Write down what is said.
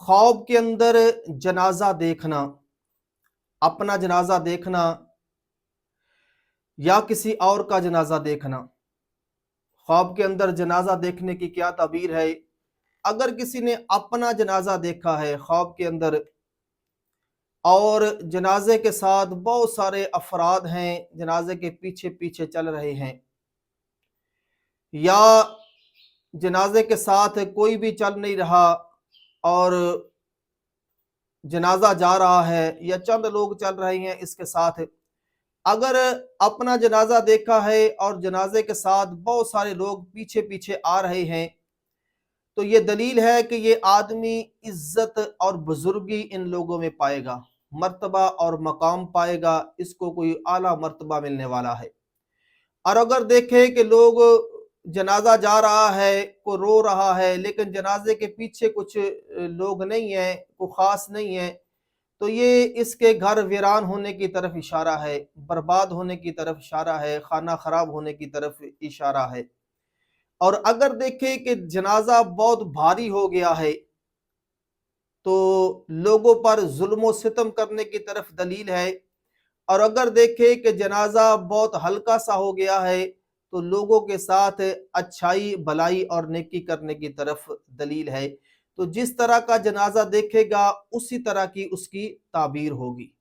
ख्वाब के अंदर जनाजा देखना, अपना जनाजा देखना या किसी और का जनाजा देखना। ख्वाब के अंदर जनाजा देखने की क्या ताबीर है? अगर किसी ने अपना जनाजा देखा है ख्वाब के अंदर और जनाजे के साथ बहुत सारे अफराद हैं, जनाजे के पीछे पीछे चल रहे हैं, या जनाजे के साथ कोई भी चल नहीं रहा और जनाजा जा रहा है या चंद लोग चल रहे हैं इसके साथ। अगर अपना जनाजा देखा है और जनाजे के साथ बहुत सारे लोग पीछे पीछे आ रहे हैं, तो ये दलील है कि ये आदमी इज्जत और बुजुर्गी इन लोगों में पाएगा, मर्तबा और मकाम पाएगा, इसको कोई आला मर्तबा मिलने वाला है। और अगर देखें कि लोग जनाजा जा रहा है, को रो रहा है, लेकिन जनाजे के पीछे कुछ लोग नहीं हैं, कोई खास नहीं है, तो ये इसके घर वीरान होने की तरफ इशारा है, बर्बाद होने की तरफ इशारा है, खाना खराब होने की तरफ इशारा है। और अगर देखें कि जनाजा बहुत भारी हो गया है, तो लोगों पर जुल्म सितम करने की तरफ दलील है। और अगर देखें कि जनाजा बहुत हल्का सा हो गया है, तो लोगों के साथ अच्छाई भलाई और नेकी करने की तरफ दलील है। तो जिस तरह का जनाजा देखेगा उसी तरह की उसकी ताबीर होगी।